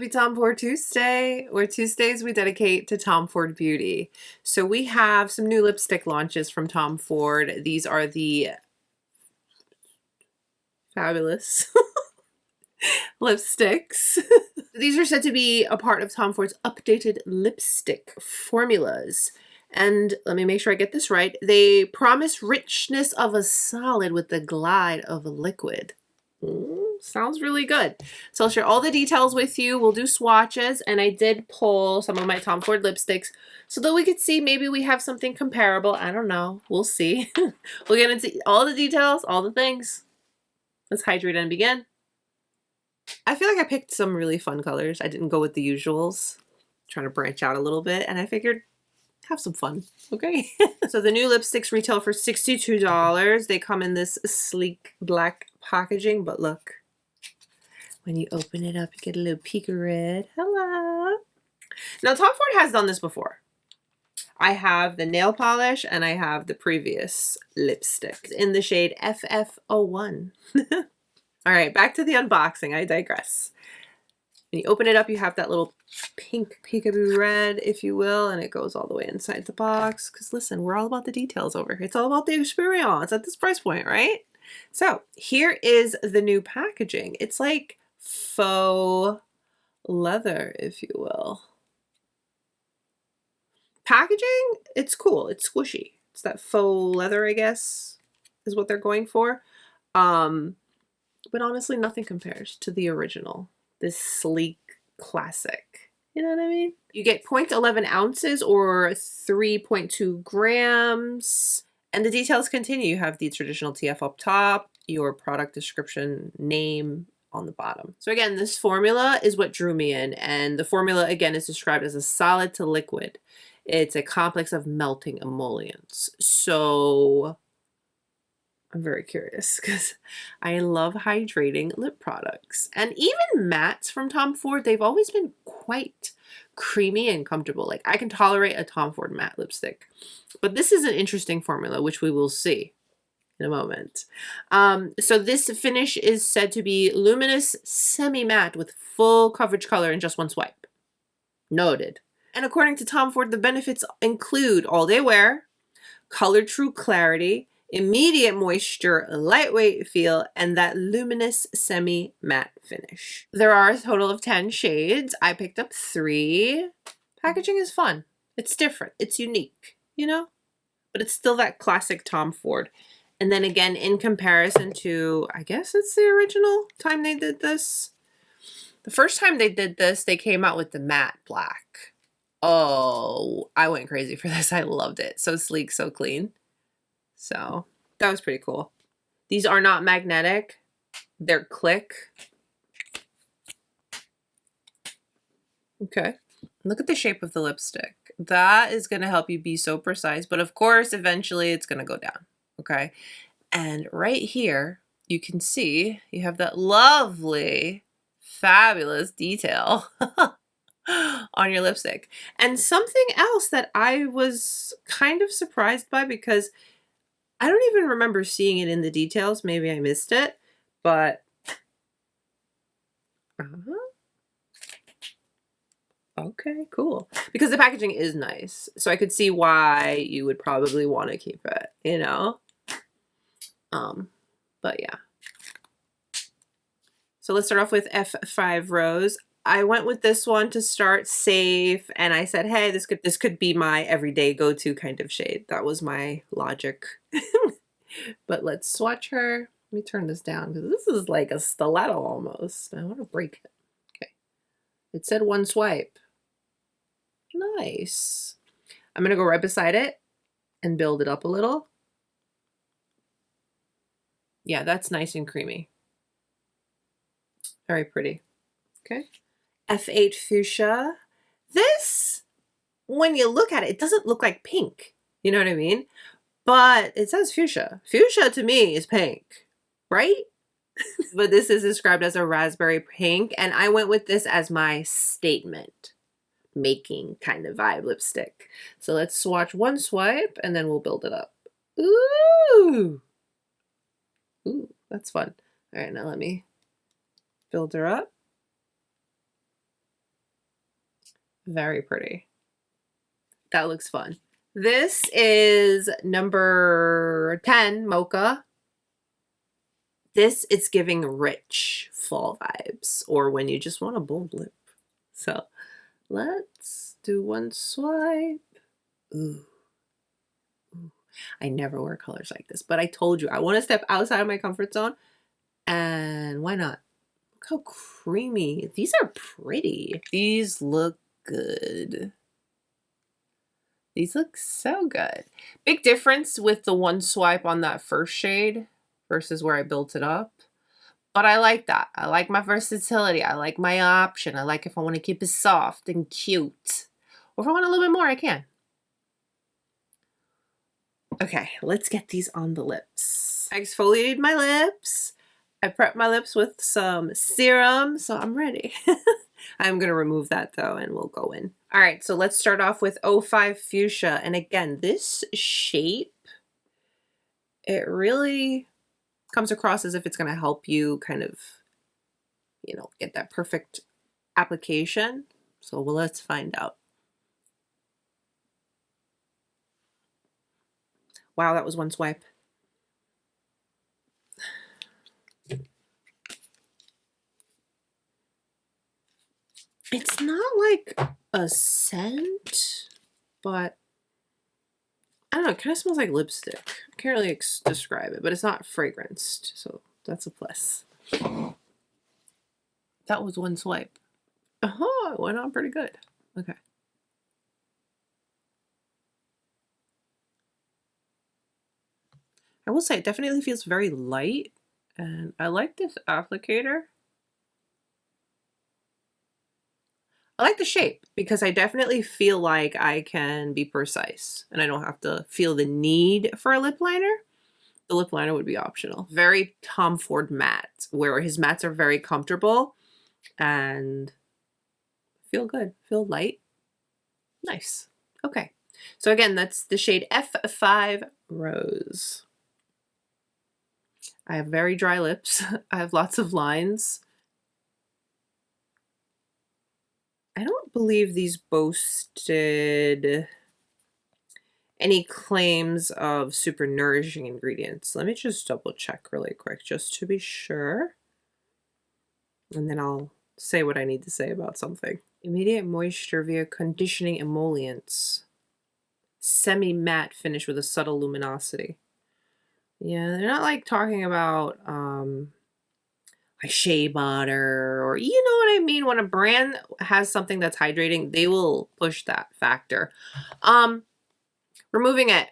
Happy Tom Ford Tuesday, where Tuesdays we dedicate to Tom Ford beauty. So we have some new lipstick launches from Tom Ford. These are the fabulous lipsticks. These are said to be a part of Tom Ford's updated lipstick formulas. And let me make sure I get this right. They promise richness of a solid with the glide of a liquid. Sounds really good. So I'll share all the details with you. We'll do swatches, and I did pull some of my Tom Ford lipsticks so that we could see maybe we have something comparable. I don't know. We'll see. We'll get into all the details, all the things. Let's hydrate and begin. I feel like I picked some really fun colors. I didn't go with the usuals. Trying to branch out a little bit, and I figured have some fun, okay? So the new lipsticks retail for $62. They come in this sleek black packaging, but look, when you open it up, you get a little peek of red. Hello. Now, Tom Ford has done this before. I have the nail polish and I have the previous lipstick in the shade FF01. All right, back to the unboxing. I digress. When you open it up, you have that little pink peekaboo red, if you will, and it goes all the way inside the box. Because listen, we're all about the details over here. It's all about the experience at this price point, right? So here is the new packaging. It's like faux leather, if you will. Packaging, it's cool. It's squishy. It's that faux leather, I guess, is what they're going for. But honestly, nothing compares to the original. This sleek classic. You know what I mean? You get 0.11 ounces or 3.2 grams. And the details continue. You have the traditional TF up top, your product description name on the bottom. So again, this formula is what drew me in. And the formula, again, is described as a solid to liquid. It's a complex of melting emollients. So I'm very curious because I love hydrating lip products. And even mattes from Tom Ford, they've always been quite creamy and comfortable. Like, I can tolerate a Tom Ford matte lipstick. But this is an interesting formula, which we will see in a moment. So this finish is said to be luminous semi-matte with full coverage color in just one swipe. Noted. And according to Tom Ford, the benefits include all-day wear, color true clarity, immediate moisture, lightweight feel, and that luminous semi-matte finish. There are a total of 10 shades. I picked up 3. Packaging is fun. It's different. It's unique, you know? But it's still that classic Tom Ford. And then again, in comparison to, I guess it's the original time they did this. The first time they did this, they came out with the matte black. Oh, I went crazy for this. I loved it. So sleek, so clean. So that was pretty cool. These are not magnetic. They're click. Okay. Look at the shape of the lipstick. That is going to help you be so precise. But of course, eventually it's going to go down. Okay. And right here, you can see you have that lovely, fabulous detail on your lipstick. And something else that I was kind of surprised by, because I don't even remember seeing it in the details. Maybe I missed it, but okay, cool. Because the packaging is nice. So I could see why you would probably want to keep it, you know? But yeah. So let's start off with F5 Rose. I went with this one to start safe, and I said, hey, this could be my everyday go-to kind of shade. That was my logic. But let's swatch her. Let me turn this down because this is like a stiletto almost. I want to break it. Okay. It said one swipe. Nice. I'm going to go right beside it and build it up a little. Yeah, that's nice and creamy. Very pretty. Okay. F8 Fuchsia. This, when you look at it, it doesn't look like pink. You know what I mean? But it says fuchsia. Fuchsia to me is pink, right? But this is described as a raspberry pink, and I went with this as my statement making kind of vibe lipstick. So let's swatch one swipe, and then we'll build it up. Ooh! Ooh, that's fun. All right, now let me build her up. Very pretty. That looks fun. This is number 10 Mocha. This, it's giving rich fall vibes, or when you just want a bold lip. So let's do one swipe. Ooh. Ooh. I never wear colors like this, but I told you I want to step outside of my comfort zone, and why not? Look how creamy. These are pretty. These look good. These look so good. Big difference with the one swipe on that first shade versus where I built it up. But I like that. I like my versatility. I like my option. I like if I want to keep it soft and cute. Or if I want a little bit more, I can. Okay, let's get these on the lips. I exfoliated my lips. I prepped my lips with some serum, so I'm ready. I'm going to remove that though, and we'll go in. All right, so let's start off with 05 Fuchsia. And again, this shape, it really comes across as if it's going to help you kind of, you know, get that perfect application. So well, let's find out. Wow, that was one swipe. It's not like a scent, but I don't know, it kind of smells like lipstick. I can't really describe it, but it's not fragranced, so that's a plus. That was one swipe. Oh, it went on pretty good. Okay. I will say it definitely feels very light, and I like this applicator. I like the shape because I definitely feel like I can be precise and I don't have to feel the need for a lip liner. The lip liner would be optional. Very Tom Ford matte, where his mattes are very comfortable and feel good, feel light. Nice. Okay. So again, that's the shade F5 Rose. I have very dry lips. I have lots of lines. I don't believe these boasted any claims of super nourishing ingredients. Let me just double check really quick just to be sure. And then I'll say what I need to say about something. Immediate moisture via conditioning emollients. Semi-matte finish with a subtle luminosity. Yeah, they're not like talking about like shea butter, or you know what I mean. When a brand has something that's hydrating, they will push that factor. Removing it,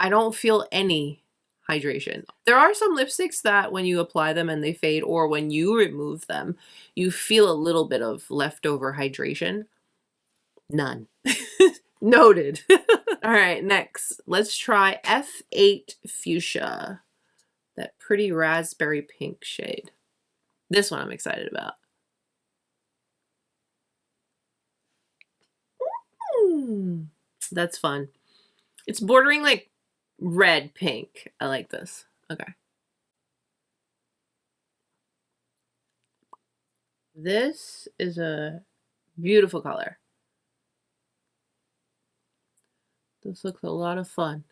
I don't feel any hydration. There are some lipsticks that when you apply them and they fade, or when you remove them, you feel a little bit of leftover hydration. None. Noted. All right, next, let's try F8 Fuchsia. That pretty raspberry pink shade. This one I'm excited about. That's fun. It's bordering like red pink. I like this. Okay. This is a beautiful color. This looks a lot of fun.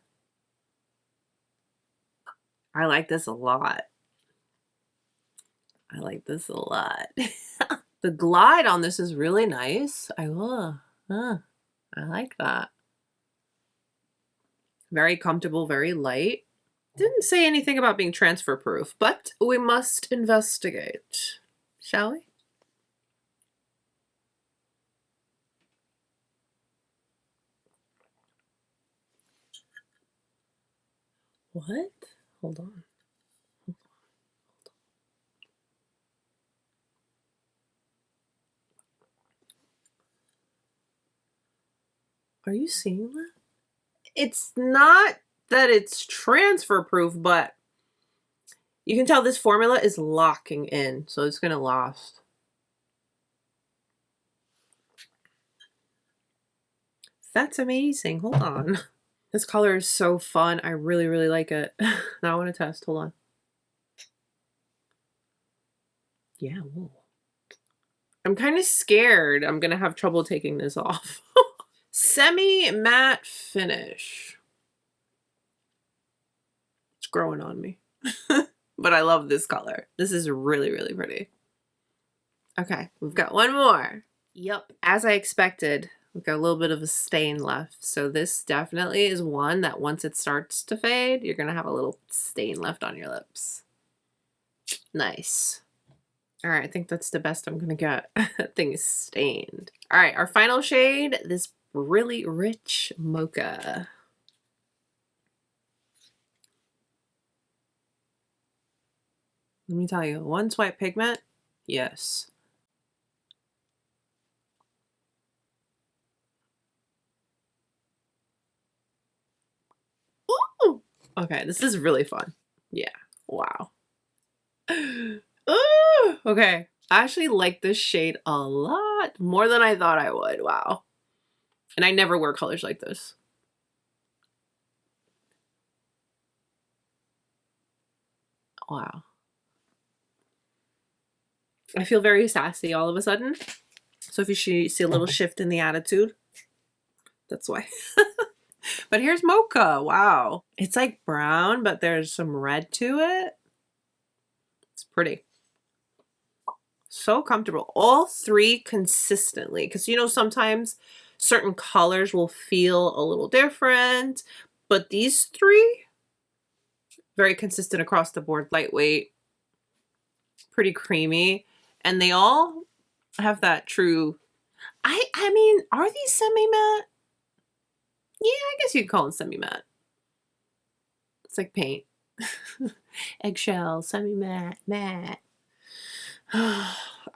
I like this a lot. I like this a lot. The glide on this is really nice. I like that. Very comfortable, very light. Didn't say anything about being transfer proof, but we must investigate, shall we? What? Hold on. Are you seeing that? It's not that it's transfer proof, but you can tell this formula is locking in, so it's going to last. That's amazing. Hold on. This color is so fun. I really, really like it. Now I want to test. Hold on. Yeah, whoa. I'm kind of scared I'm gonna have trouble taking this off. Semi-matte finish. It's growing on me. But I love this color. This is really, really pretty. Okay, we've got one more. Yep, as I expected, we've got a little bit of a stain left. So this definitely is one that once it starts to fade, you're gonna have a little stain left on your lips. Nice. All right, I think that's the best I'm gonna get. That thing is stained. All right, our final shade, this really rich mocha. Let me tell you, one swipe pigment, yes. Ooh! Okay, this is really fun. Yeah, wow. Ooh, okay, I actually like this shade a lot, more than I thought I would, wow. And I never wear colors like this. Wow. I feel very sassy all of a sudden. So if you see a little shift in the attitude, that's why. But here's mocha. Wow. It's like brown, but there's some red to it. It's pretty. So comfortable. All three consistently. Because, you know, sometimes certain colors will feel a little different. But these three, very consistent across the board. Lightweight, pretty creamy. And they all have that true... I mean, are these semi-matte? Yeah, I guess you'd call it semi-matte. It's like paint. Eggshell, semi-matte, matte.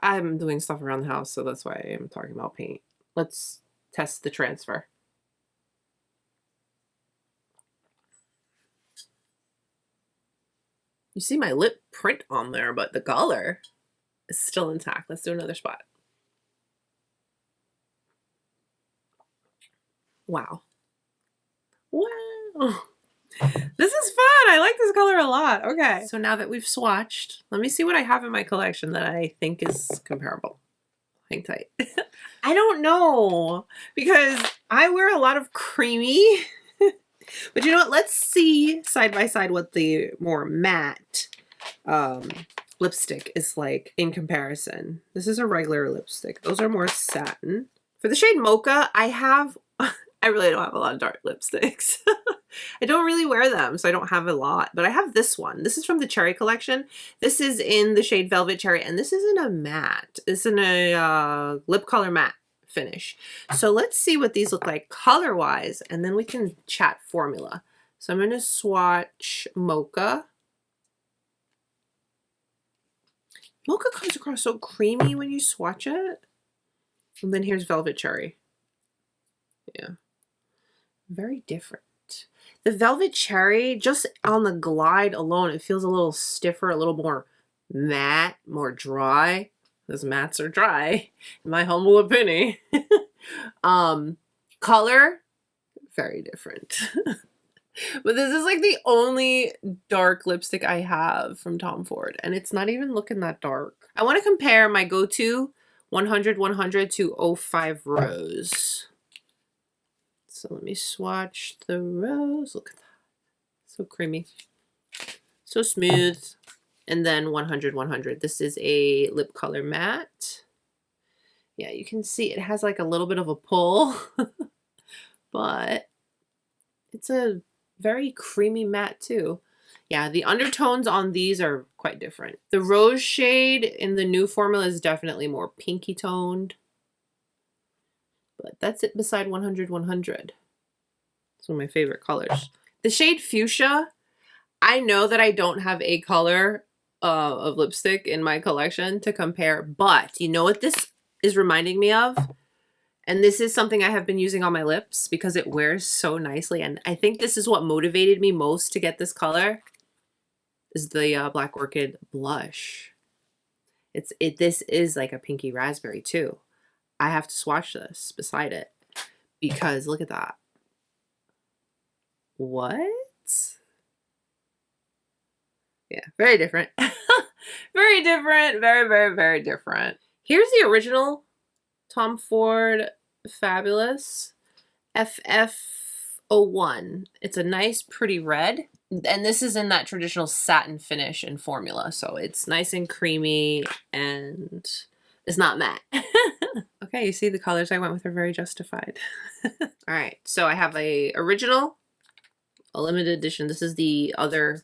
I'm doing stuff around the house, so that's why I'm talking about paint. Let's test the transfer. You see my lip print on there, but the color is still intact. Let's do another spot. Wow. Wow. This is fun. I like this color a lot. Okay. So now that we've swatched, let me see what I have in my collection that I think is comparable. Hang tight. I don't know because I wear a lot of creamy. But you know what? Let's see side by side what the more matte lipstick is like in comparison. This is a regular lipstick. Those are more satin. For the shade Mocha, I really don't have a lot of dark lipsticks. I don't really wear them, so I don't have a lot. But I have this one. This is from the Cherry collection. This is in the shade Velvet Cherry, and this is in a matte. It's in a lip color matte finish. So let's see what these look like color-wise, and then we can chat formula. So I'm going to swatch Mocha. Mocha comes across so creamy when you swatch it. And then here's Velvet Cherry. Yeah. Very different. The Velvet Cherry, just on the glide alone, it feels a little stiffer, a little more matte, more dry. Because mattes are dry, in my humble opinion. Color, very different. But this is like the only dark lipstick I have from Tom Ford, and it's not even looking that dark. I want to compare my go-to 100 to 05 Rose. So let me swatch the rose. Look at that. So creamy. So smooth. And then 100. This is a lip color matte. Yeah, you can see it has like a little bit of a pull. But it's a very creamy matte too. Yeah, the undertones on these are quite different. The rose shade in the new formula is definitely more pinky toned. But that's it beside 100. It's one of my favorite colors. The shade Fuchsia, I know that I don't have a color of lipstick in my collection to compare, but you know what this is reminding me of? And this is something I have been using on my lips because it wears so nicely. And I think this is what motivated me most to get this color is the Black Orchid blush. This is like a pinky raspberry too. I have to swatch this beside it because look at that. What? Yeah, very different. Very different. Very, very, very different. Here's the original Tom Ford Fabulous FF01. It's a nice, pretty red. And this is in that traditional satin finish and formula. So it's nice and creamy and it's not matte. Okay, you see the colors I went with are very justified. All right, so I have a original, a limited edition. This is the other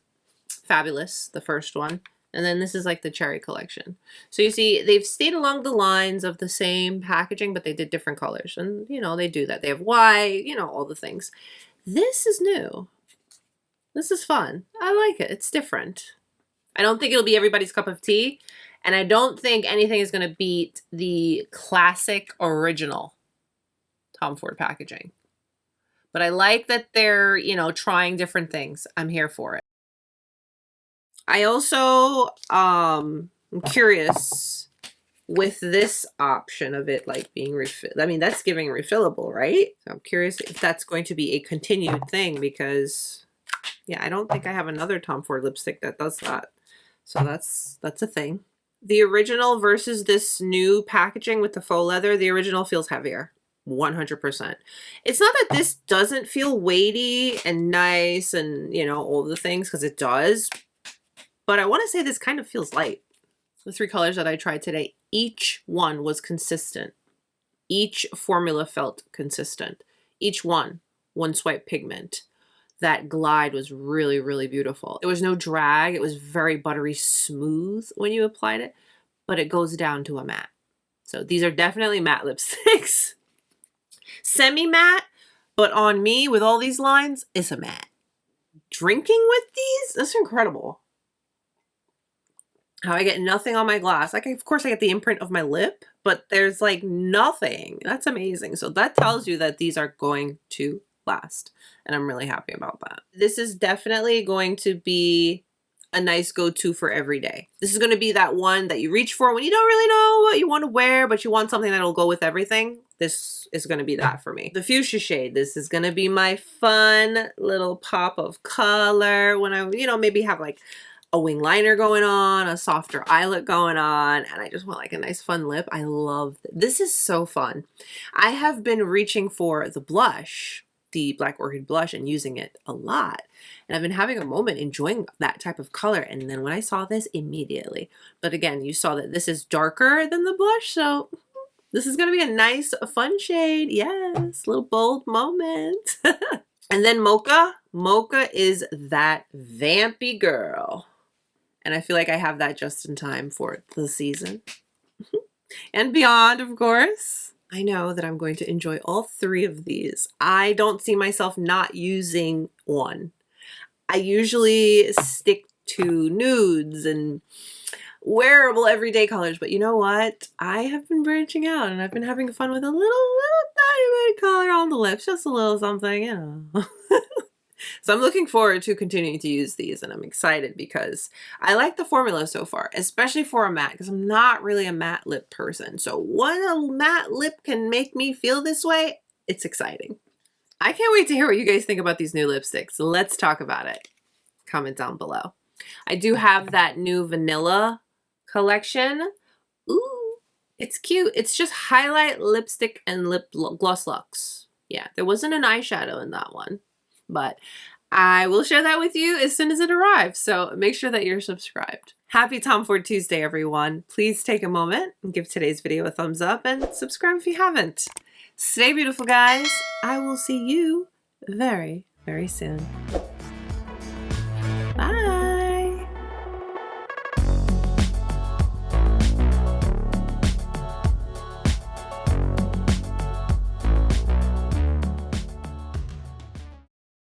Fabulous, the first one. And then this is like the cherry collection. So you see, they've stayed along the lines of the same packaging, but they did different colors. And, you know, they do that. They have white, you know, all the things. This is new. This is fun. I like it. It's different. I don't think it'll be everybody's cup of tea. And I don't think anything is going to beat the classic original Tom Ford packaging. But I like that they're, you know, trying different things. I'm here for it. I also am curious with this option of it like being I mean, that's giving refillable, right? So I'm curious if that's going to be a continued thing because, yeah, I don't think I have another Tom Ford lipstick that does that. So that's a thing. The original versus this new packaging with the faux leather, the original feels heavier. 100%. It's not that this doesn't feel weighty and nice and, you know, all the things, because it does. But I want to say this kind of feels light. The 3 colors that I tried today, each one was consistent. Each formula felt consistent. Each one swipe pigment. That glide was really, really beautiful. There was no drag. It was very buttery smooth when you applied it, but it goes down to a matte. So these are definitely matte lipsticks. Semi-matte, but on me with all these lines, it's a matte. Drinking with these, that's incredible. How I get nothing on my glass. Like, of course I get the imprint of my lip, but there's like nothing. That's amazing. So that tells you that these are going to last. And I'm really happy about that. This is definitely going to be a nice go-to for every day. This is going to be that one that you reach for when you don't really know what you want to wear, but you want something that'll go with everything. This is going to be that for me. The fuchsia shade, this is going to be my fun little pop of color when I, you know, maybe have like a wing liner going on, a softer eyelet going on, and I just want like a nice fun lip. I love this. This is so fun. I have been reaching for the blush, the Black Orchid blush, and using it a lot. And I've been having a moment enjoying that type of color. And then when I saw this, immediately. But again, you saw that this is darker than the blush, so this is going to be a nice, fun shade. Yes, little bold moment. And then Mocha. Mocha is that vampy girl. And I feel like I have that just in time for the season. And beyond, of course. I know that I'm going to enjoy all 3 of these. I don't see myself not using one. I usually stick to nudes and wearable everyday colors, but you know what? I have been branching out and I've been having fun with a little tiny bit of color on the lips, just a little something, you know. So I'm looking forward to continuing to use these, and I'm excited because I like the formula so far, especially for a matte, because I'm not really a matte lip person. So when a matte lip can make me feel this way, it's exciting. I can't wait to hear what you guys think about these new lipsticks. Let's talk about it. Comment down below. I do have that new vanilla collection. Ooh, it's cute. It's just highlight, lipstick, and lip gloss luxe. Yeah, there wasn't an eyeshadow in that one. But I will share that with you as soon as it arrives. So make sure that you're subscribed. Happy Tom Ford Tuesday, everyone. Please take a moment and give today's video a thumbs up and subscribe if you haven't. Stay beautiful, guys. I will see you very, very soon. Bye.